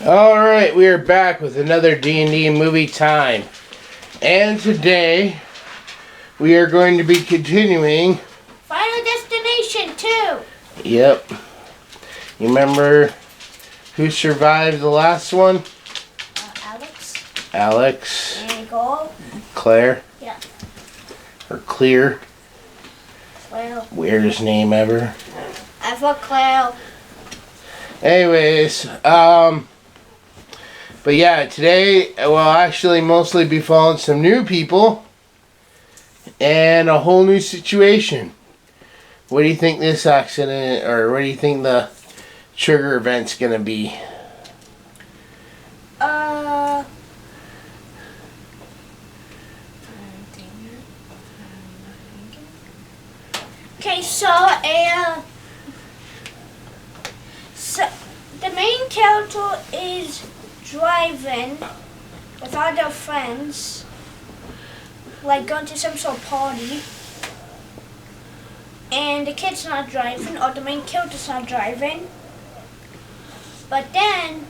Alright, we are back with another D&D movie time. And today, we are going to be continuing... Final Destination 2! Yep. You remember who survived the last one? Alex. Alex. And Nicole. Claire. Yeah. Or Clear. Claire. Weirdest name ever. I thought Claire. Anyways, but yeah, today we'll actually mostly be following some new people and a whole new situation. What do you think this accident, or what do you think the trigger event's gonna be? Okay, so the main character is driving with other friends, like going to some sort of party, and the kid's not driving, or the main character's not driving. But then,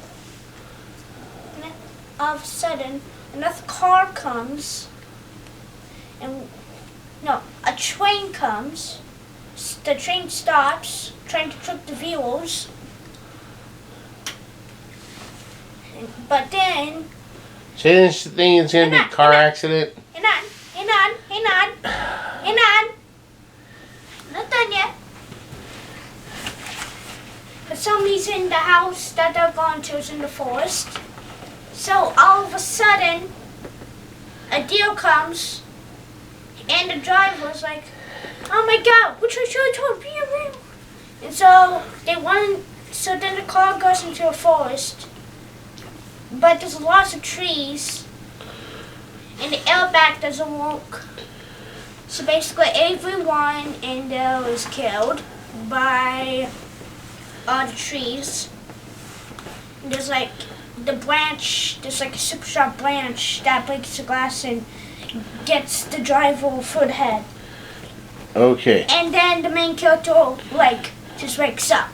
all of a sudden, another car comes, and a train comes. The train stops, trying to trick the viewers. But then... So this thing is going to be a car accident? Hang on. Not done yet. For some reason, the house that they're going to is in the forest. So all of a sudden, a deer comes, and the driver's like, "Oh my God, which I should have told?" And so then the car goes into a forest, but there's lots of trees, and the airbag doesn't work. So basically everyone in there was killed by all the trees. And there's like there's like a super sharp branch that breaks the glass and gets the driver through the head. Okay. And then the main character, just wakes up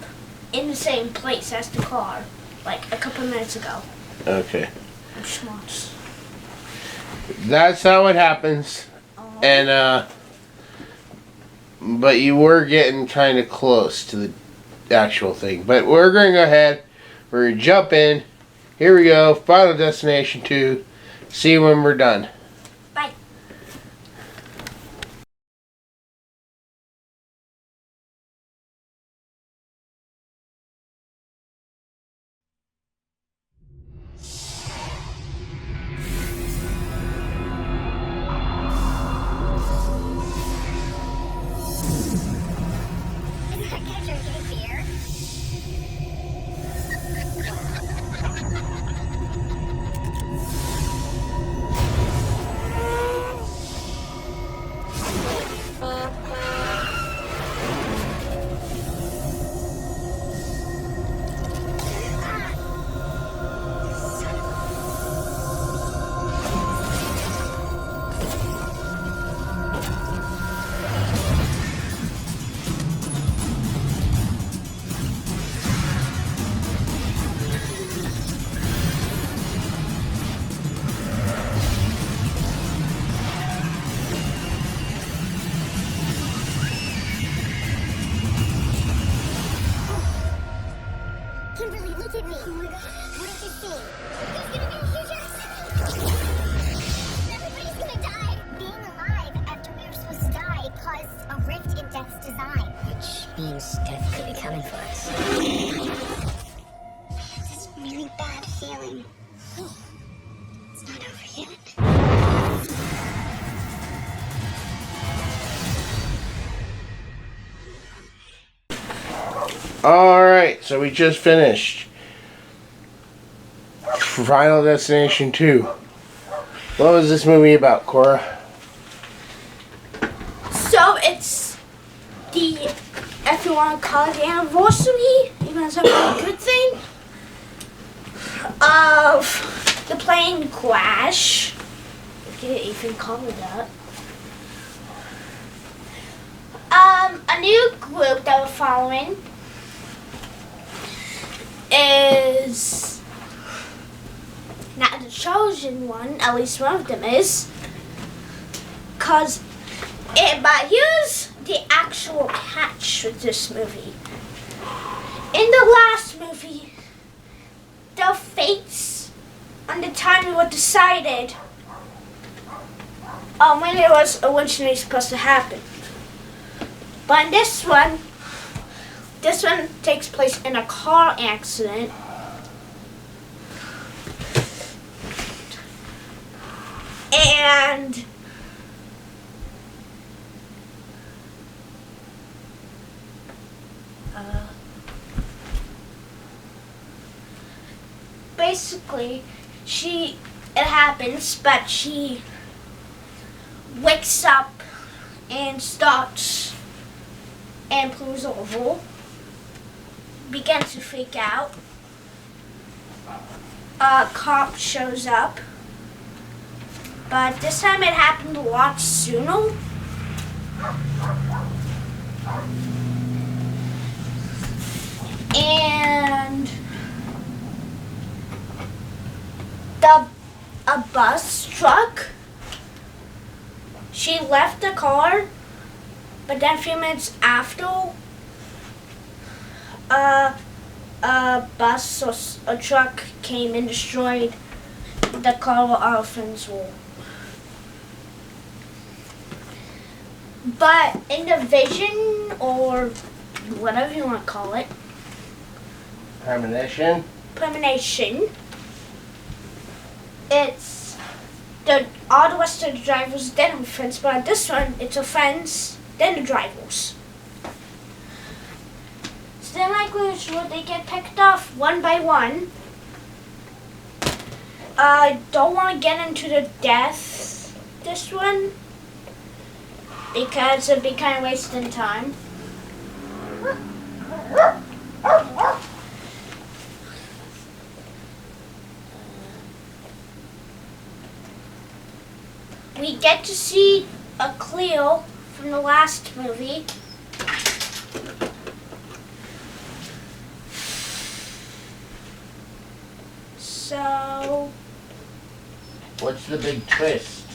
in the same place as the car, a couple minutes ago. Okay. I'm smart. That's how it happens. And, but you were getting kind of close to the actual thing. But we're going to go ahead. We're going to jump in. Here we go. Final Destination 2. See you when we're done. Bye. Look at me. Oh my God. What did you see? There's gonna be a huge accident. Everybody's gonna die. Being alive after we were supposed to die caused a rift in Death's design. Which means Death could be coming for us. This really bad feeling. It's not over yet. Alright, so we just finished Final Destination 2. What was this movie about, Cora? So it's if you want to call it the anniversary, even as a good thing, of the plane crash. If you even call it that. A new group that we're following is not the chosen one, at least one of them is. But here's the actual catch with this movie. In the last movie, the fates on the time were decided when it was originally supposed to happen. But in this one takes place in a car accident. And basically it happens, but she wakes up and starts and proves over, begins to freak out. A cop shows up, but this time it happened a lot sooner. And a bus truck, she left the car, but then a few minutes after, a bus or a truck came and destroyed the car where our friends were. But in the vision, or whatever you want to call it, Premonition. It's all the rest of the drivers, then her friends, but this one, it's her friends, then the drivers. So then, like usual, they get picked off one by one. I don't want to get into the death this one, because it'd be kind of wasting time. We get to see a Cleo from the last movie. So, What's the big twist?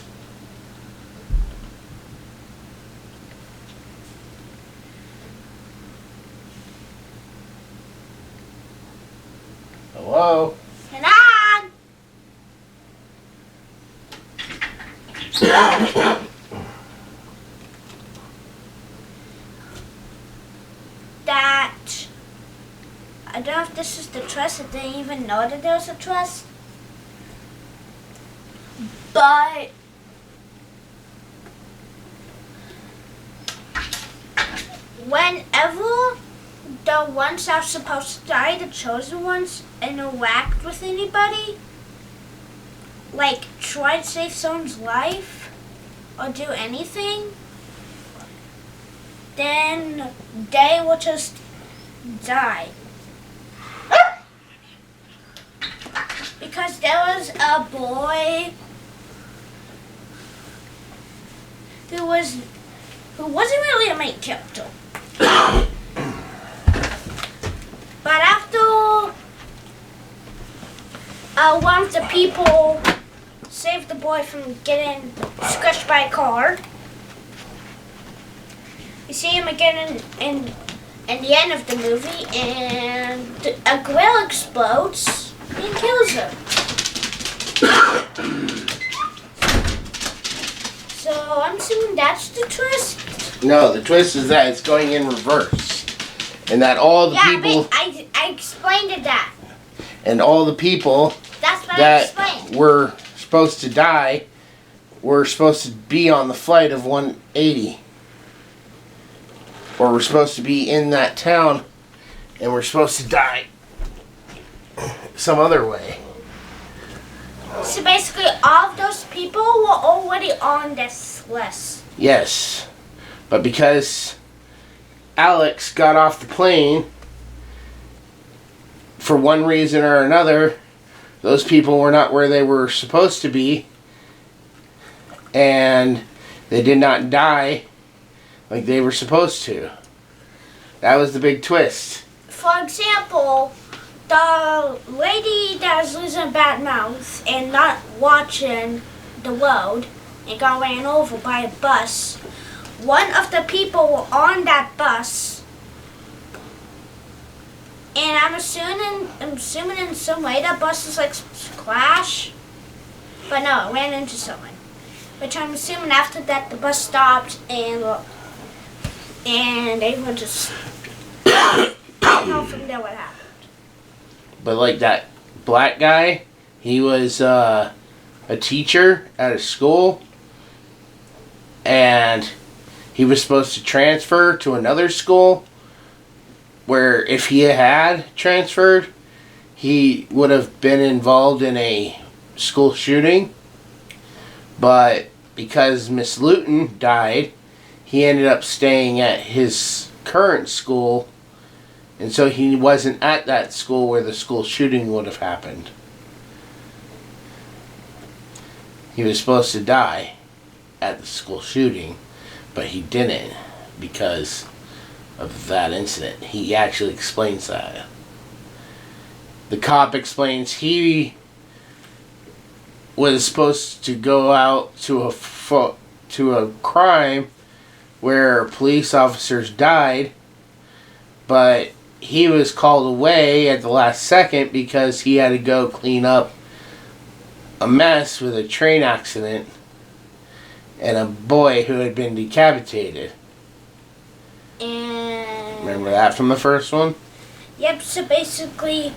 Hello? and on! That, I don't know if this is the twist, I didn't even know that there was a twist. But whenever the ones that are supposed to die, the chosen ones, interact with anybody, like try to save someone's life or do anything, then they will just die. Because there was a boy who wasn't really a main character. But after one of the people saved the boy from getting scratched by a car, you see him again in the end of the movie, and a grill explodes and kills him. So I'm assuming that's the twist. No, the twist is that it's going in reverse. And that all the people... I explained it that. And all the people That's what I that explained. were supposed to die were supposed to be on the flight of 180. Or were supposed to be in that town and were supposed to die some other way. So basically all of those people were already on this list. Yes. But because Alex got off the plane, for one reason or another, those people were not where they were supposed to be, and they did not die like they were supposed to. That was the big twist. For example, the lady that was losing a bad mouth and not watching the road and got ran over by a bus. One of the people on that bus, and I'm assuming in some way that bus is like crash, but no, it ran into someone. Which I'm assuming after that the bus stopped and everyone just I don't know from there what happened. But like that black guy, he was a teacher at a school, and he was supposed to transfer to another school where if he had transferred, he would have been involved in a school shooting. But because Miss Luton died, he ended up staying at his current school, and so he wasn't at that school where the school shooting would have happened. He was supposed to die at the school shooting, but he didn't because of that incident. He actually explains that. The cop explains he was supposed to go out to a crime where police officers died, but he was called away at the last second because he had to go clean up a mess with a train accident and a boy who had been decapitated. And remember that from the first one? Yep, so basically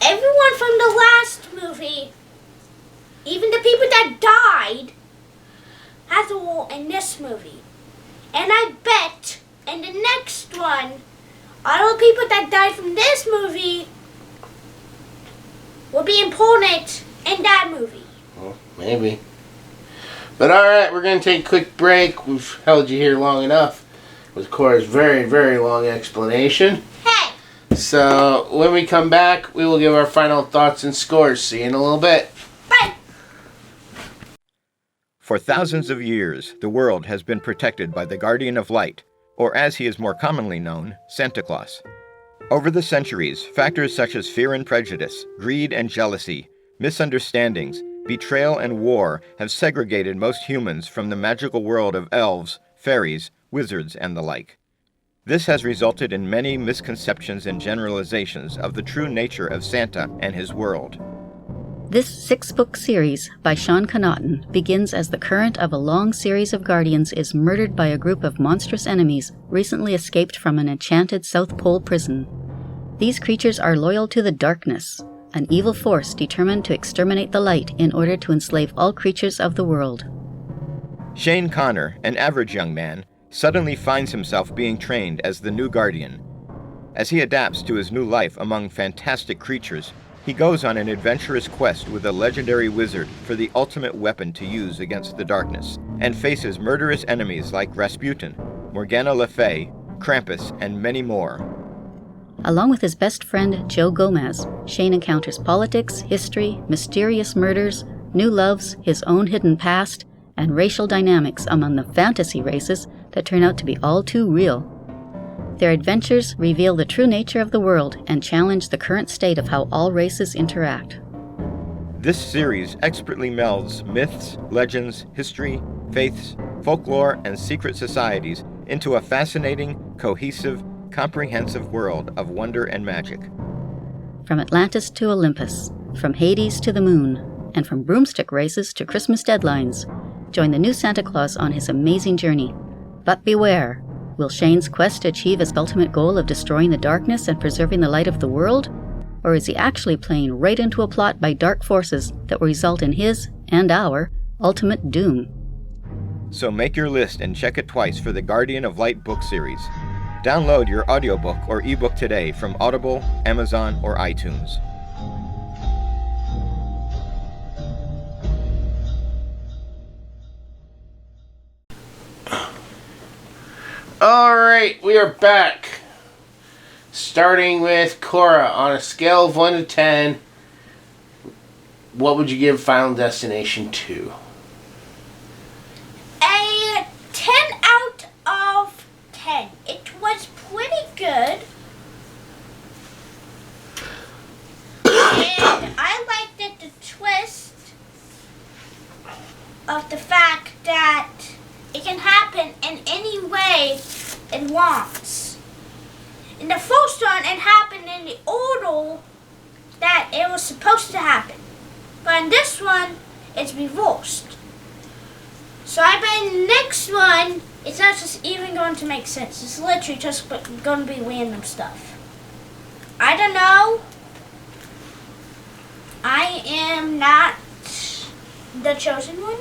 everyone from the last movie, even the people that died, has a role in this movie. And I bet in the next one, all the people that died from this movie will be important in that movie. Well, maybe. But alright, we're going to take a quick break. We've held you here long enough with Cora's very, very long explanation. Hey! So, when we come back, we will give our final thoughts and scores. See you in a little bit. Bye! For thousands of years, the world has been protected by the Guardian of Light, or as he is more commonly known, Santa Claus. Over the centuries, factors such as fear and prejudice, greed and jealousy, misunderstandings, betrayal and war have segregated most humans from the magical world of elves, fairies, wizards, and the like. This has resulted in many misconceptions and generalizations of the true nature of Santa and his world. This 6-book series by Sean Connaughton begins as the current of a long series of guardians is murdered by a group of monstrous enemies recently escaped from an enchanted South Pole prison. These creatures are loyal to the darkness, an evil force determined to exterminate the light in order to enslave all creatures of the world. Shane Connor, an average young man, suddenly finds himself being trained as the new guardian. As he adapts to his new life among fantastic creatures, he goes on an adventurous quest with a legendary wizard for the ultimate weapon to use against the darkness, and faces murderous enemies like Rasputin, Morgana Le Fay, Krampus, and many more. Along with his best friend Joe Gomez, Shane encounters politics, history, mysterious murders, new loves, his own hidden past, and racial dynamics among the fantasy races that turn out to be all too real. Their adventures reveal the true nature of the world and challenge the current state of how all races interact. This series expertly melds myths, legends, history, faiths, folklore, and secret societies into a fascinating, cohesive, comprehensive world of wonder and magic. From Atlantis to Olympus, from Hades to the moon, and from broomstick races to Christmas deadlines, join the new Santa Claus on his amazing journey. But beware! Will Shane's quest achieve his ultimate goal of destroying the darkness and preserving the light of the world? Or is he actually playing right into a plot by dark forces that will result in his, and our, ultimate doom? So make your list and check it twice for the Guardian of Light book series. Download your audiobook or ebook today from Audible, Amazon, or iTunes. Alright, we are back. Starting with Cora, on a scale of 1 to 10, what would you give Final Destination 2? A 10 out of 10. It was pretty good. of the fact that it can happen in any way it wants. In the first one, it happened in the order that it was supposed to happen. But in this one, it's reversed. So I bet in the next one, it's not just even going to make sense. It's literally just going to be random stuff. I don't know. I am not the chosen one.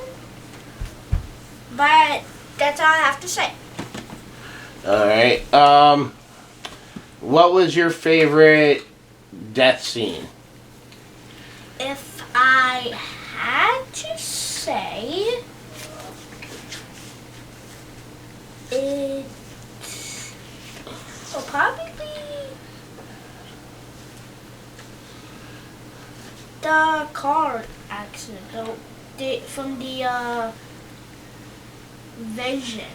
But that's all I have to say. Alright. What was your favorite death scene? If I had to say, it will probably be the car accident from the vision.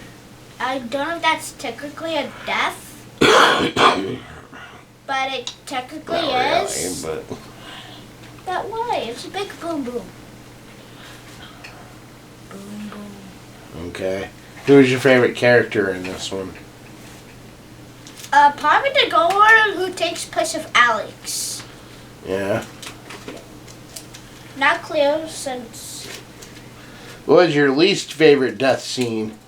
I don't know if that's technically a death, but it technically Not is. really, but That way, it's a big boom boom. Boom boom. okay. Who was your favorite character in this one? Probably the goer who takes place of Alex. Yeah. Not clear since What was your least favorite death scene?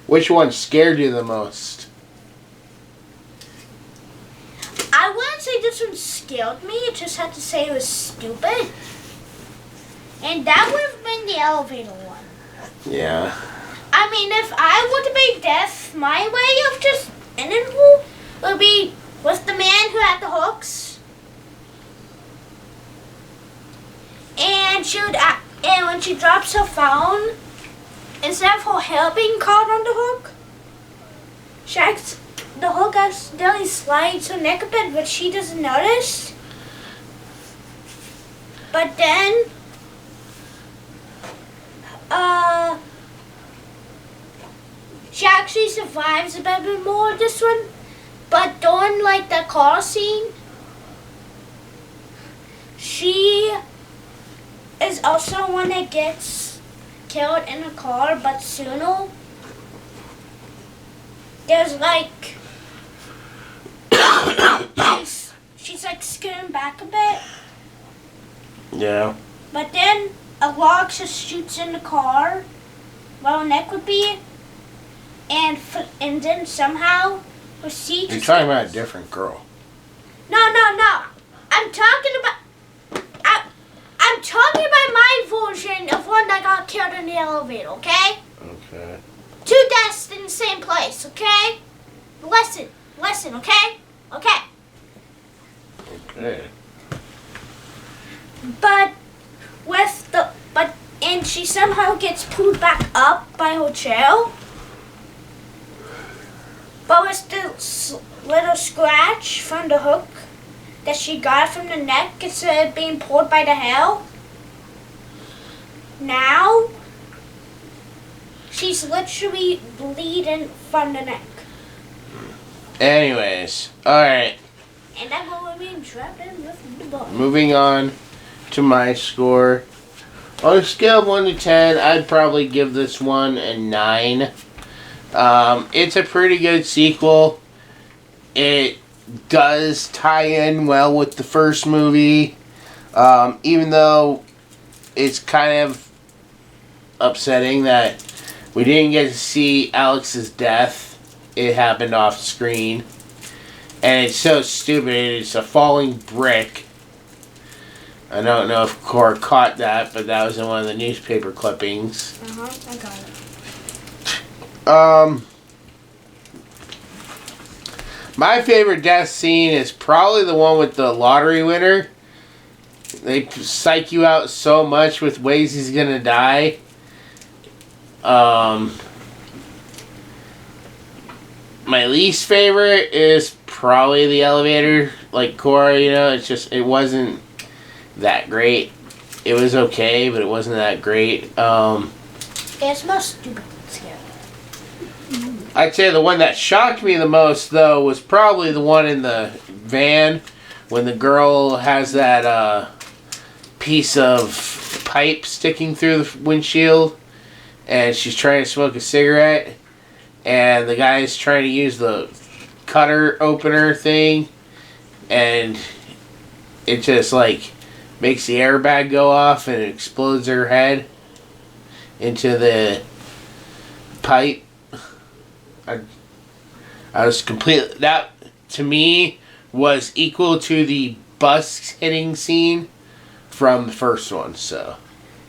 Which one scared you the most? I wouldn't say this one scared me. I just had to say it was stupid. And that would have been the elevator one. Yeah. I mean, if I were to make death, my way of just ending it would be with the man who had the hooks. And and when she drops her phone, instead of her hair being caught on the hook, the hook accidentally slides her neck a bit, but she doesn't notice. But then, she actually survives a bit more this one. But during like the car scene, she is also one that gets killed in a car, but sooner. There's like she's like scooting back a bit, Yeah. but then a log just shoots in the car where her neck would be, and then somehow her seat. You're talking about a different girl. No. I'm talking about. I'm talking about my version of one that got killed in the elevator. Okay. Okay. Two deaths in the same place, okay? Listen, okay? Okay. Okay. And she somehow gets pulled back up by her chair. But with the little scratch from the hook that she got from the neck instead of being pulled by the hair. Now, she's literally bleeding from the neck. Anyways, alright. And I'm going to be trapped in with the ball. Moving on to my score. On a scale of 1 to 10, I'd probably give this one a 9. It's a pretty good sequel. It does tie in well with the first movie. Even though it's kind of upsetting that we didn't get to see Alex's death. It happened off screen. And it's so stupid. It's a falling brick. I don't know if Cora caught that, but that was in one of the newspaper clippings. I got it. My favorite death scene is probably the one with the lottery winner. They psych you out so much with ways he's gonna die. My least favorite is probably the elevator, like Cora, it wasn't that great. It was okay, but it wasn't that great. It's most stupid and scary. I'd say the one that shocked me the most, though, was probably the one in the van when the girl has that piece of pipe sticking through the windshield, and she's trying to smoke a cigarette, and the guy's trying to use the cutter opener thing, and it just like makes the airbag go off and it explodes her head into the pipe. I was completely, that to me was equal to the bus hitting scene from the first one. So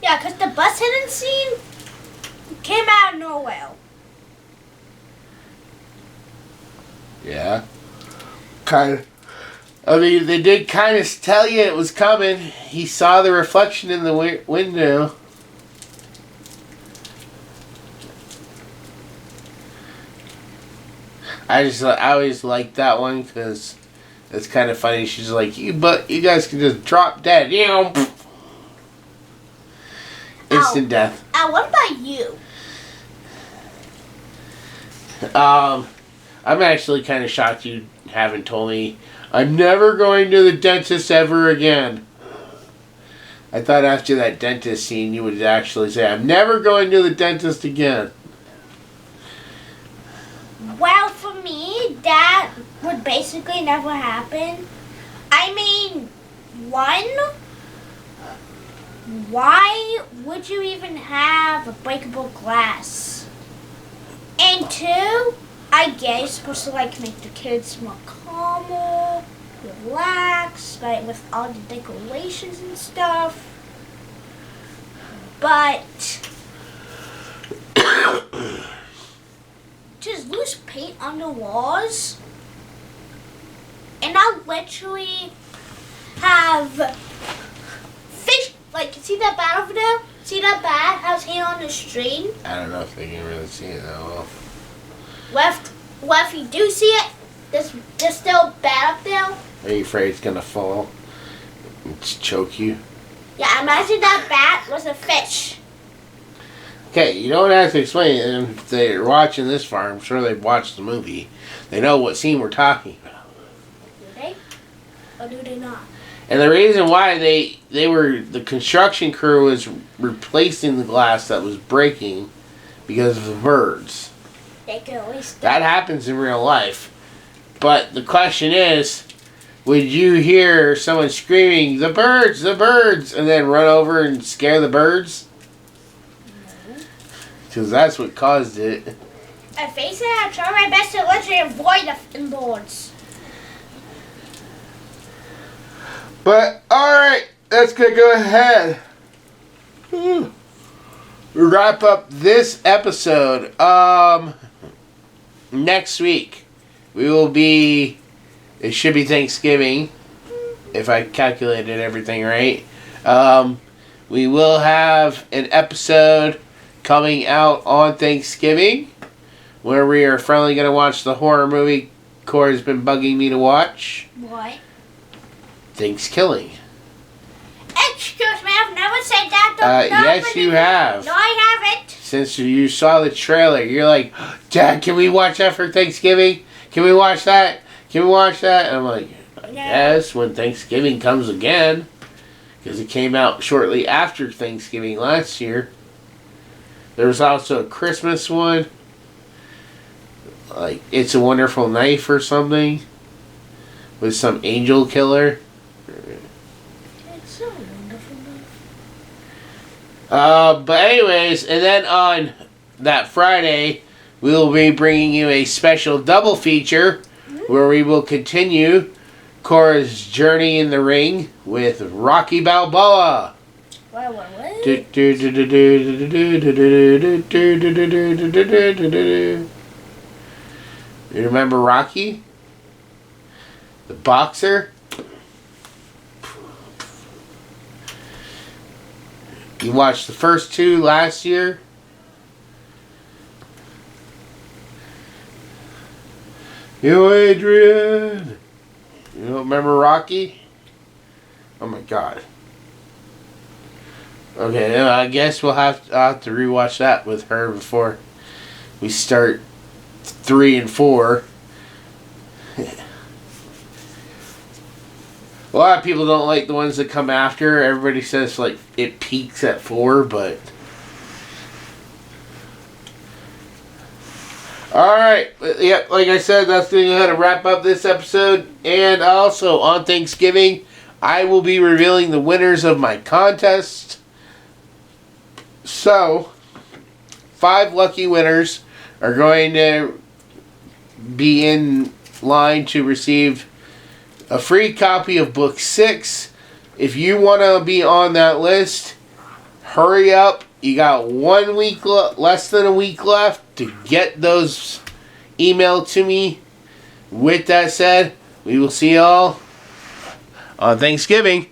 Yeah, because the bus hitting scene came out of nowhere. yeah, kind of. I mean, they did kind of tell you it was coming. He saw the reflection in the window. I always liked that one because it's kind of funny. She's like, you guys can just drop dead, you know. Instant death. What about you? I'm actually kind of shocked you haven't told me. I'm never going to the dentist ever again. I thought after that dentist scene you would actually say, I'm never going to the dentist again. Well, for me, that would basically never happen. I mean, one, why would you even have a breakable glass? And two, I guess you're supposed to like make the kids more calmer, relax, right, with all the decorations and stuff. But just loose paint on the walls, and I'll literally have fish. Like, see that bat over there? See that bat? How's hanging on the string? I don't know if they can really see it that well. Well, if you do see it, there's still a bat up there. Are you afraid it's gonna fall and choke you? Yeah, imagine that bat was a fish. Okay, you don't have to explain it. And if they're watching this far, I'm sure they've watched the movie. They know what scene we're talking about. Do they? Or do they not? And the reason why the construction crew was replacing the glass that was breaking because of the birds. They can always. That happens in real life. But the question is, would you hear someone screaming, the birds, and then run over and scare the birds? Because that's what caused it. I face it, I try my best to literally avoid the birds. But, alright, let's go ahead. Wrap up this episode. Next week, it should be Thanksgiving, if I calculated everything right. We will have an episode coming out on Thanksgiving, where we are finally going to watch the horror movie Cora's been bugging me to watch. What? Thanksgiving. Excuse me, I've never said that. Yes, you have. No, I haven't. Since you saw the trailer, you're like, Dad, can we watch that for Thanksgiving? Can we watch that? Can we watch that? And I'm like, yes, when Thanksgiving comes again. Because it came out shortly after Thanksgiving last year. There was also a Christmas one. Like, It's a Wonderful Knife or something. With some angel killer. It's so wonderful. But anyways, and then on that Friday, we will be bringing you a special double feature where we will continue Cora's journey in the ring with Rocky Balboa. What? You remember Rocky? The boxer? You watched the first two last year? Yo, Adrian! You don't remember Rocky? Oh my God. Okay, I guess I'll have to rewatch that with her before we start 3 and 4. A lot of people don't like the ones that come after. Everybody says like it peaks at 4, but alright. Yeah, like I said, that's going to wrap up this episode. And also on Thanksgiving, I will be revealing the winners of my contest. So 5 lucky winners are going to be in line to receive a free copy of book 6. If you want to be on that list, hurry up. You got 1 week, less than a week left to get those emailed to me. With that said, we will see y'all on Thanksgiving.